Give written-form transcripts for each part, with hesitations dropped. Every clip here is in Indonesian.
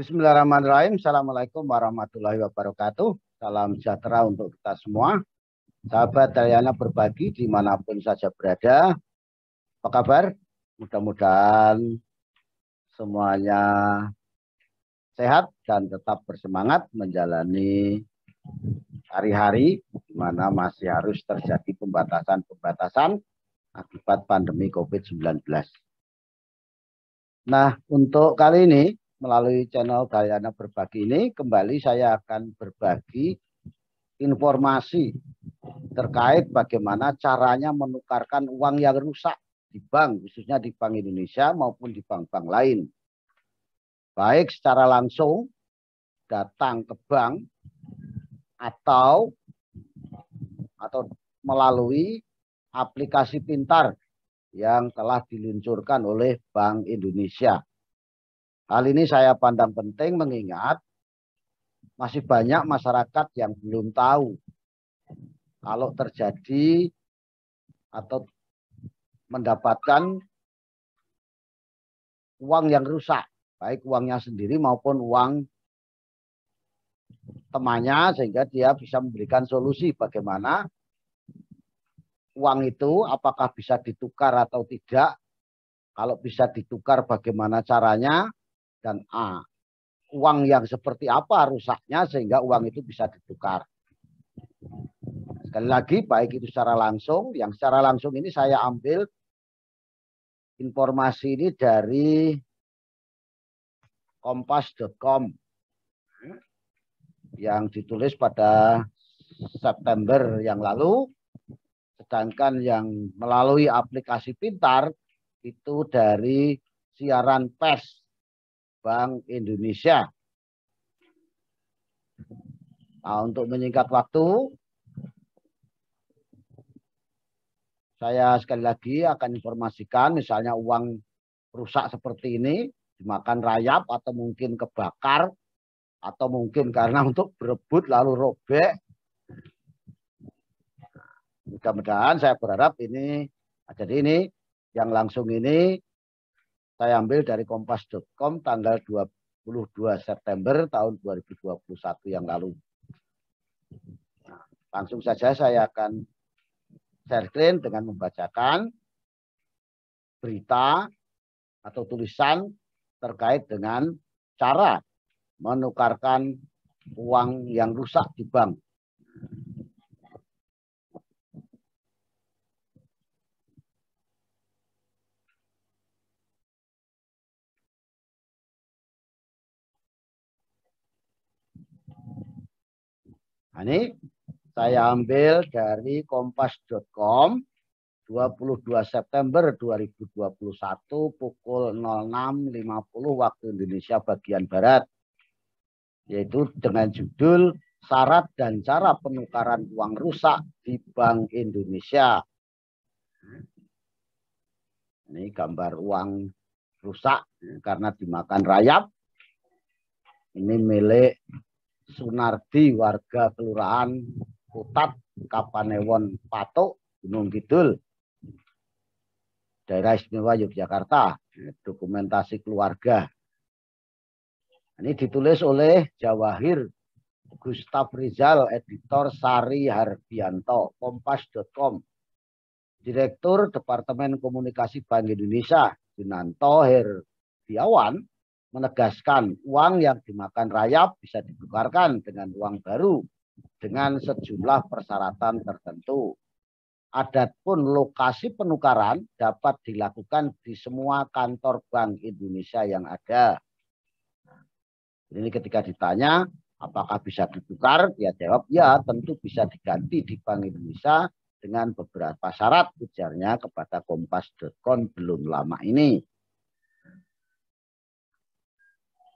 Bismillahirrahmanirrahim. Assalamualaikum warahmatullahi wabarakatuh. Salam sejahtera untuk kita semua. Sahabat Dayana Berbagi dimanapun saja berada. Apa kabar? Mudah-mudahan semuanya sehat dan tetap bersemangat menjalani hari-hari di mana masih harus terjadi pembatasan-pembatasan akibat pandemi COVID-19. Nah, untuk kali ini melalui channel Dayana Berbagi ini kembali saya akan berbagi informasi terkait bagaimana caranya menukarkan uang yang rusak di bank, khususnya di Bank Indonesia maupun di bank-bank lain. Baik secara langsung datang ke bank atau melalui aplikasi pintar yang telah diluncurkan oleh Bank Indonesia. Hal ini saya pandang penting mengingat masih banyak masyarakat yang belum tahu kalau terjadi atau mendapatkan uang yang rusak, baik uangnya sendiri maupun uang temannya, sehingga dia bisa memberikan solusi bagaimana uang itu apakah bisa ditukar atau tidak. Kalau bisa ditukar bagaimana caranya, dan uang yang seperti apa rusaknya sehingga uang itu bisa ditukar. Sekali lagi, baik itu secara langsung, yang secara langsung ini saya ambil informasi ini dari kompas.com yang ditulis pada September yang lalu, sedangkan yang melalui aplikasi pintar itu dari siaran pers Bank Indonesia. Nah, untuk menyingkat waktu, saya sekali lagi akan informasikan misalnya uang rusak seperti ini dimakan rayap atau mungkin kebakar atau mungkin karena untuk berebut lalu robek. Mudah-mudahan saya berharap ini, jadi ini yang langsung ini saya ambil dari kompas.com tanggal 22 September tahun 2021 yang lalu. Nah, langsung saja saya akan share screen dengan membacakan berita atau tulisan terkait dengan cara menukarkan uang yang rusak di bank. Nah, ini saya ambil dari kompas.com 22 September 2021 pukul 06.50 waktu Indonesia bagian Barat, yaitu dengan judul Syarat dan Cara Penukaran Uang Rusak di Bank Indonesia. Ini gambar uang rusak karena dimakan rayap. Ini milik Sunardi, warga Kelurahan Kutat, Kapanewon Patok, Gunung Kidul, Daerah Istimewa Yogyakarta. Dokumentasi keluarga. Ini ditulis oleh Jawahir Gustaf Rizal, editor Sari Harbianto, kompas.com. Direktur Departemen Komunikasi Bank Indonesia, Junanto Herdiawan, menegaskan uang yang dimakan rayap bisa ditukarkan dengan uang baru dengan sejumlah persyaratan tertentu. Adapun lokasi penukaran dapat dilakukan di semua kantor Bank Indonesia yang ada. Ini ketika ditanya apakah bisa ditukar, dia jawab ya, tentu bisa diganti di Bank Indonesia dengan beberapa syarat, ujarnya kepada kompas.com belum lama ini.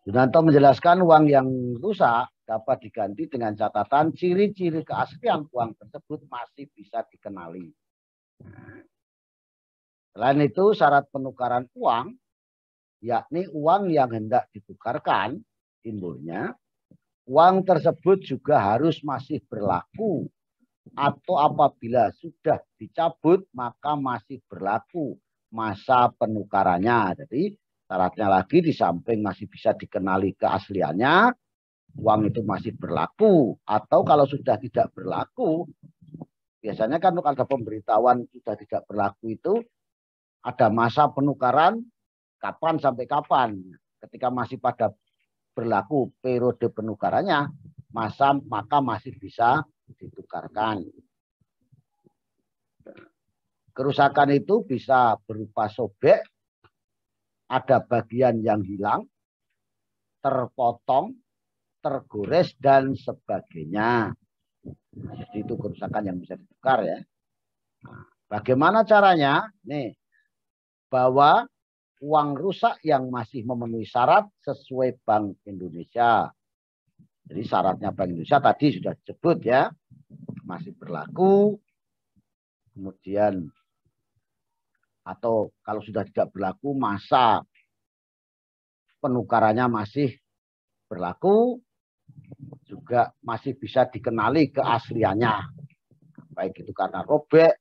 Junanto menjelaskan uang yang rusak dapat diganti dengan catatan ciri-ciri keaslian uang tersebut masih bisa dikenali. Selain itu, syarat penukaran uang, yakni uang yang hendak ditukarkan, timbulnya, uang tersebut juga harus masih berlaku, atau apabila sudah dicabut, maka masih berlaku masa penukarannya. Jadi, Syaratnya lagi di samping masih bisa dikenali keasliannya, uang itu masih berlaku. Atau kalau sudah tidak berlaku, biasanya kan kalau ada pemberitahuan sudah tidak berlaku itu ada masa penukaran kapan sampai kapan. Ketika masih pada berlaku periode penukarannya, maka masih bisa ditukarkan. Kerusakan itu bisa berupa sobek, ada bagian yang hilang, terpotong, tergores, dan sebagainya. Jadi itu kerusakan yang bisa ditukar ya. Nah, bagaimana caranya? Nih, bahwa uang rusak yang masih memenuhi syarat sesuai Bank Indonesia. Jadi syaratnya Bank Indonesia tadi sudah disebut ya, masih berlaku. Kemudian atau kalau sudah tidak berlaku masa penukarannya masih berlaku, juga masih bisa dikenali keasliannya. Baik itu karena robek,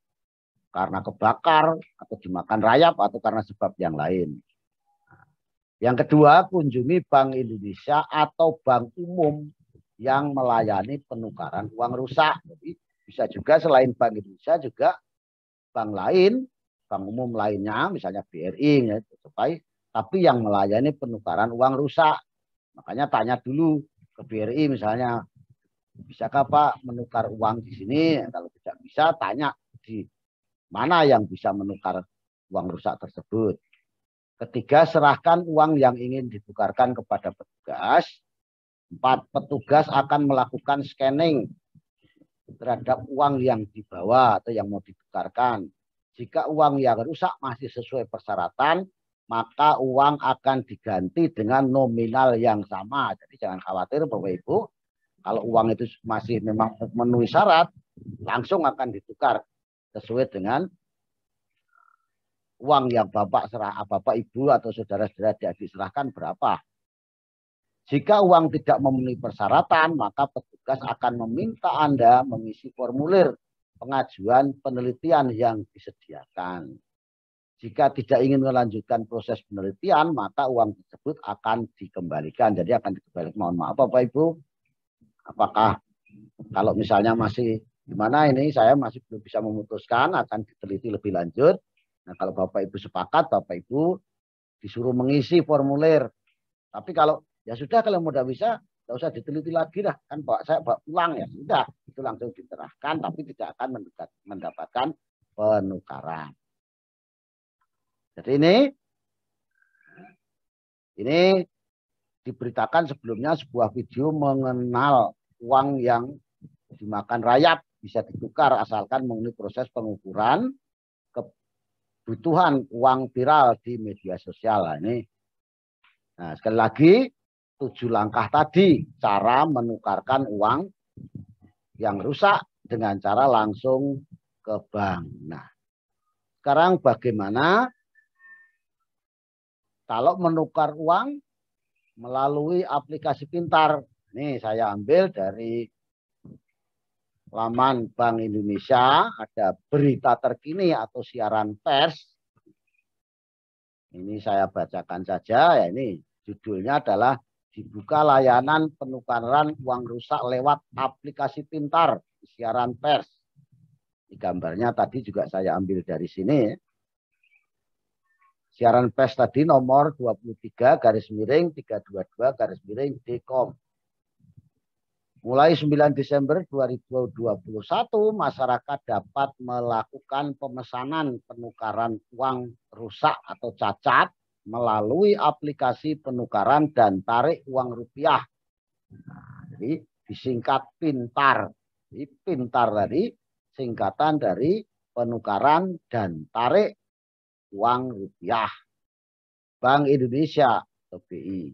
karena kebakar, atau dimakan rayap, atau karena sebab yang lain. Yang kedua, kunjungi Bank Indonesia atau bank umum yang melayani penukaran uang rusak. Jadi bisa juga selain Bank Indonesia juga bank lain, bank umum lainnya, misalnya BRI, ya, tapi yang melayani penukaran uang rusak. Makanya tanya dulu ke BRI misalnya, bisakah Pak menukar uang di sini? Kalau tidak bisa, tanya di mana yang bisa menukar uang rusak tersebut. Ketiga, serahkan uang yang ingin ditukarkan kepada petugas. 4, petugas akan melakukan scanning terhadap uang yang dibawa atau yang mau ditukarkan. Jika uang yang rusak masih sesuai persyaratan, maka uang akan diganti dengan nominal yang sama. Jadi jangan khawatir Bapak Ibu, kalau uang itu masih memang memenuhi syarat, langsung akan ditukar sesuai dengan uang yang Bapak Ibu atau saudara-saudara adik serahkan berapa. Jika uang tidak memenuhi persyaratan, maka petugas akan meminta Anda mengisi formulir pengajuan penelitian yang disediakan. Jika tidak ingin melanjutkan proses penelitian, maka uang tersebut akan dikembalikan. Jadi akan dikembalikan. Mohon maaf Bapak Ibu, apakah kalau misalnya masih gimana ini, saya masih belum bisa memutuskan, akan diteliti lebih lanjut. Nah kalau Bapak Ibu sepakat, Bapak Ibu disuruh mengisi formulir. Tapi kalau ya sudah, kalau mudah bisa, tidak usah diteliti lagi dah. Kan saya bawa pulang ya sudah, itu langsung diterahkan, tapi tidak akan mendapatkan penukaran. Jadi ini diberitakan sebelumnya sebuah video mengenal uang yang dimakan rayap bisa ditukar asalkan memenuhi proses pengukuran kebutuhan uang viral di media sosial. Nah, sekali lagi 7 langkah tadi cara menukarkan uang yang rusak dengan cara langsung ke bank. Nah, sekarang bagaimana kalau menukar uang melalui aplikasi pintar? Ini saya ambil dari laman Bank Indonesia, ada berita terkini atau siaran pers. Ini saya bacakan saja ya, ini judulnya adalah dibuka layanan penukaran uang rusak lewat aplikasi pintar siaran pers. Di gambarnya tadi juga saya ambil dari sini. Siaran pers tadi nomor 23/322/Dkom. Mulai 9 Desember 2021, masyarakat dapat melakukan pemesanan penukaran uang rusak atau cacat melalui aplikasi penukaran dan tarik uang rupiah. Nah, jadi disingkat Pintar. Jadi Pintar tadi singkatan dari penukaran dan tarik uang rupiah. Bank Indonesia atau BI.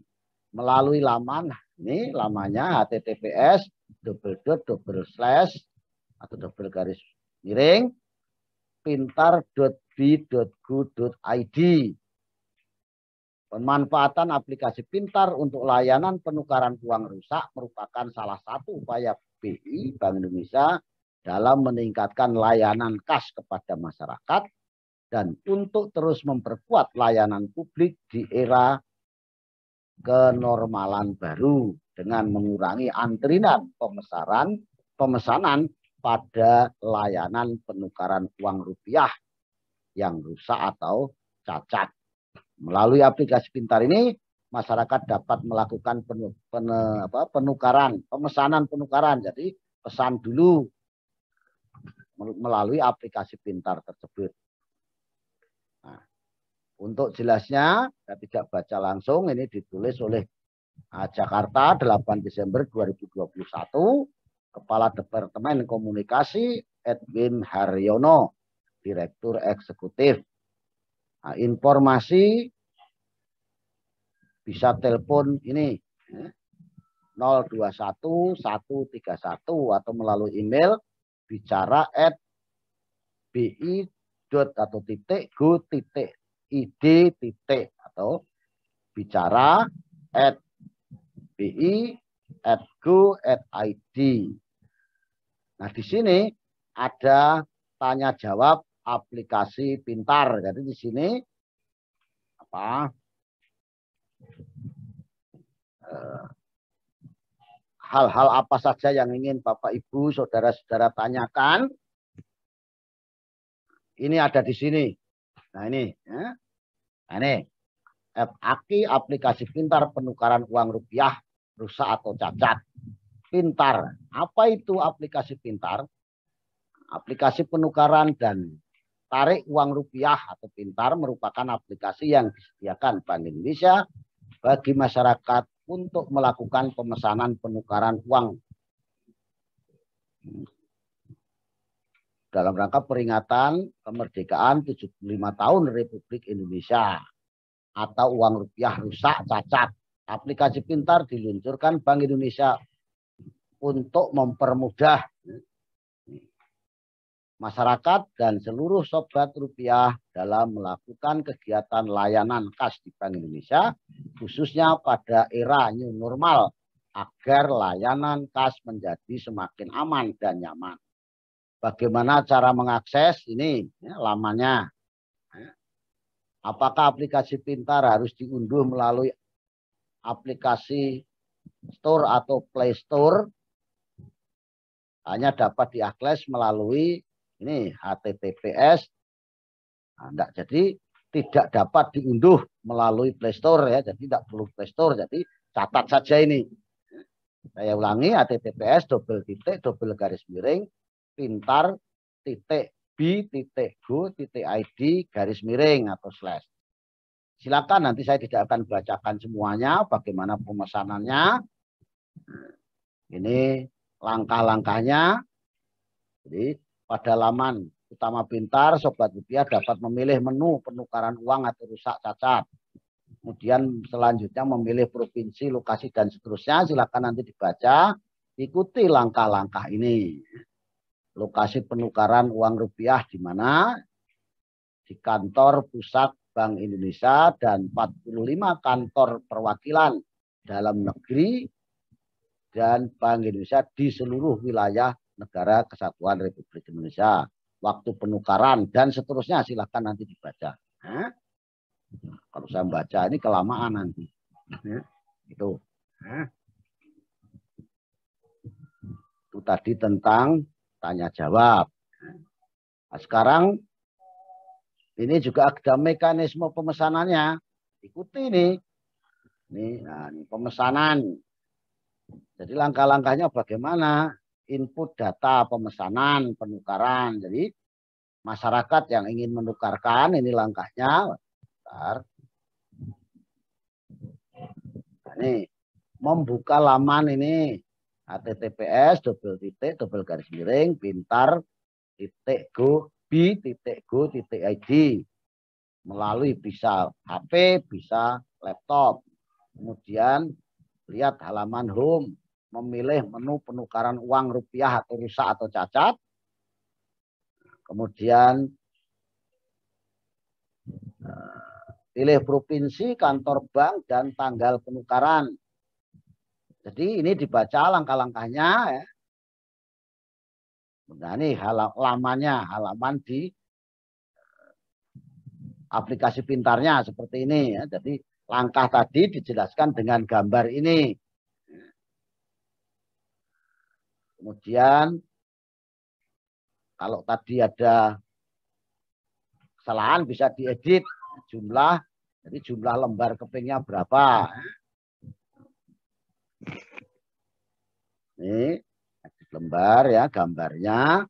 Melalui laman, ini lamanya https //pintar.bi.go.id. Pemanfaatan aplikasi pintar untuk layanan penukaran uang rusak merupakan salah satu upaya BI Bank Indonesia dalam meningkatkan layanan kas kepada masyarakat dan untuk terus memperkuat layanan publik di era kenormalan baru dengan mengurangi antrian pemesanan pada layanan penukaran uang rupiah yang rusak atau cacat. Melalui aplikasi pintar ini, masyarakat dapat melakukan pemesanan penukaran. Jadi pesan dulu melalui aplikasi pintar tersebut. Nah, untuk jelasnya, saya tidak baca langsung, ini ditulis oleh Jakarta 8 Desember 2021, Kepala Departemen Komunikasi Edwin Haryono, Direktur Eksekutif. Nah, informasi bisa telepon ini 021 131 atau melalui email bicara@bi.go.id. atau bicara@bi.go.id. Nah, di sini ada tanya jawab aplikasi pintar. Jadi di sini hal-hal apa saja yang ingin Bapak Ibu saudara-saudara tanyakan, ini ada di sini. Nah ini, ya. Nah, ini aplikasi pintar penukaran uang rupiah rusak atau cacat. Pintar, apa itu aplikasi pintar? Aplikasi penukaran dan tarik uang rupiah atau pintar merupakan aplikasi yang disediakan Bank Indonesia bagi masyarakat untuk melakukan pemesanan penukaran uang dalam rangka peringatan kemerdekaan 75 tahun Republik Indonesia atau uang rupiah rusak cacat. Aplikasi pintar diluncurkan Bank Indonesia untuk mempermudah masyarakat dan seluruh sobat rupiah dalam melakukan kegiatan layanan kas di Bank Indonesia, khususnya pada era new normal, agar layanan kas menjadi semakin aman dan nyaman. Bagaimana cara mengakses ini? Ya, lamanya. Apakah aplikasi pintar harus diunduh melalui aplikasi Store atau Play Store? Hanya dapat diakses melalui ini HTTPS. Nah, jadi tidak dapat diunduh melalui Play Store ya. Jadi tidak perlu Play Store. Jadi catat saja ini. Saya ulangi, https://pintar.go.id atau /. Silakan, nanti saya tidak akan bacakan semuanya bagaimana pemesanannya. Ini langkah-langkahnya. Jadi pada laman utama pintar, sobat rupiah dapat memilih menu penukaran uang atau rusak cacat. Kemudian selanjutnya memilih provinsi, lokasi, dan seterusnya. Silakan nanti dibaca, ikuti langkah-langkah ini. Lokasi penukaran uang rupiah di mana? Di kantor pusat Bank Indonesia dan 45 kantor perwakilan dalam negeri dan Bank Indonesia di seluruh wilayah Negara Kesatuan Republik Indonesia. Waktu penukaran dan seterusnya silakan nanti dibaca. Kalau saya baca ini kelamaan nanti. Itu tadi tentang tanya jawab. Nah, sekarang ini juga ada mekanisme pemesanannya. Ikuti ini. Nah, ini pemesanan. Jadi langkah-langkahnya bagaimana? Input data pemesanan, penukaran. Jadi masyarakat yang ingin menukarkan, ini langkahnya. Bentar. Nah, ini membuka laman ini https://pintar.go.id melalui bisa HP, bisa laptop. Kemudian lihat halaman home, memilih menu penukaran uang rupiah atau rusak atau cacat. Kemudian pilih provinsi, kantor bank, dan tanggal penukaran. Jadi ini dibaca langkah-langkahnya. Ya. Nah ini lamannya, halaman di aplikasi pintarnya seperti ini ya. Jadi langkah tadi dijelaskan dengan gambar ini. Kemudian kalau tadi ada kesalahan bisa diedit jumlah, jadi jumlah lembar kepingnya berapa. Ini lembar ya gambarnya.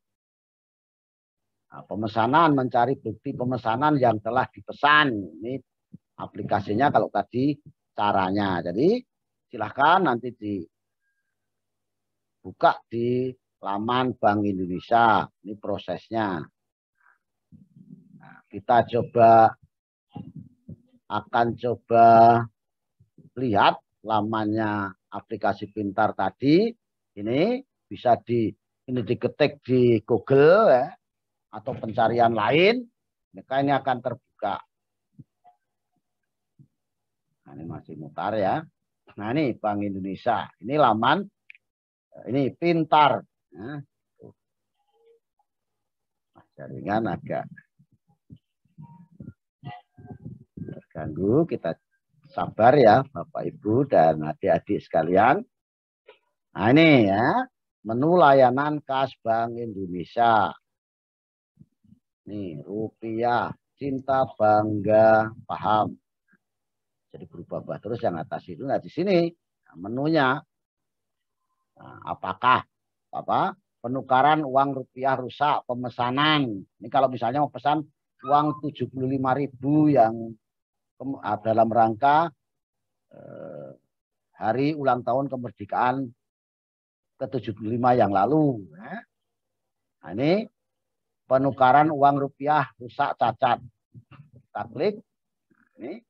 Nah, pemesanan, mencari bukti pemesanan yang telah dipesan. Ini aplikasinya kalau tadi caranya. Jadi silahkan nanti dibuka di laman Bank Indonesia. Ini prosesnya. Nah, kita akan coba lihat lamannya aplikasi pintar tadi. Ini bisa ini diketik di Google ya, atau pencarian lain, maka ini akan terbuka. Nah, ini masih mutar ya. Nah, ini Bank Indonesia. Ini laman, ini pintar. Nah, jaringan agak terganggu. Kita sabar ya, Bapak Ibu dan adik-adik sekalian. Nah, ini ya, menu layanan kas Bank Indonesia. Nih, rupiah, cinta, bangga, paham. Jadi berubah-ubah terus yang atas itu. Nah, di sini menunya. Nah, apakah penukaran uang rupiah rusak, pemesanan. Ini kalau misalnya mau pesan uang 75.000 yang dalam rangka hari ulang tahun kemerdekaan ke-75 yang lalu. Nah, ini penukaran uang rupiah rusak cacat. Kita klik. Ini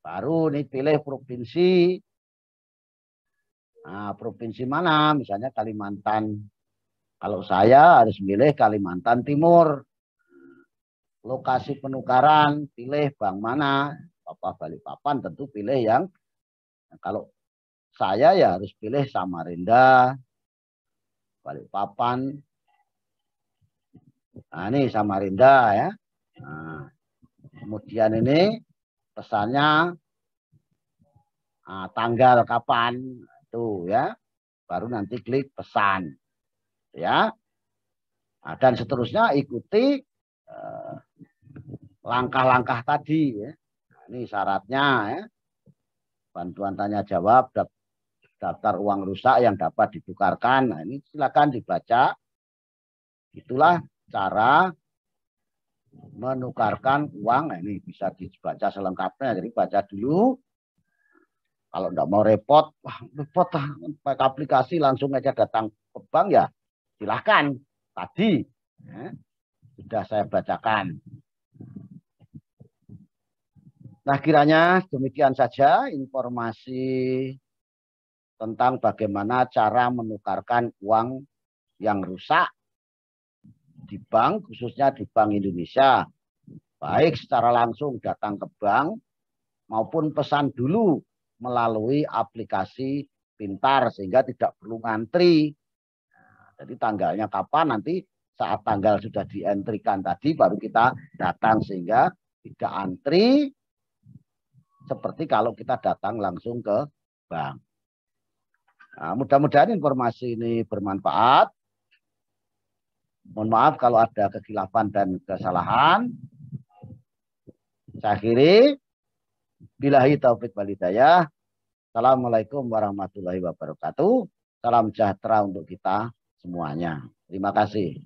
baru nih pilih provinsi. Nah, provinsi mana? Misalnya Kalimantan. Kalau saya harus milih Kalimantan Timur. Lokasi penukaran, pilih bank mana? Balikpapan tentu pilih yang. Kalau saya ya harus pilih Samarinda, Balikpapan. Nah, ini Samarinda ya. Nah, kemudian ini pesannya tanggal kapan itu ya. Baru nanti klik pesan ya. Nah, dan seterusnya ikuti langkah-langkah tadi ya. Nah, ini syaratnya ya. Bantuan tanya jawab, daftar uang rusak yang dapat ditukarkan. Nah, ini silakan dibaca. Itulah cara menukarkan uang. Nah, ini bisa dibaca selengkapnya. Jadi baca dulu. Kalau enggak mau repot, pakai aplikasi langsung aja datang ke bank ya. Silahkan. Tadi ya, sudah saya bacakan. Nah, kiranya demikian saja informasi tentang bagaimana cara menukarkan uang yang rusak di bank, khususnya di Bank Indonesia. Baik secara langsung datang ke bank maupun pesan dulu melalui aplikasi pintar sehingga tidak perlu ngantri. Nah, jadi tanggalnya kapan nanti saat tanggal sudah dientrikan tadi baru kita datang sehingga tidak antri seperti kalau kita datang langsung ke bank. Nah, mudah-mudahan informasi ini bermanfaat. Mohon maaf kalau ada kekhilafan dan kesalahan. Saya akhiri. Billahi taufik wal hidayah. Assalamualaikum warahmatullahi wabarakatuh. Salam sejahtera untuk kita semuanya. Terima kasih.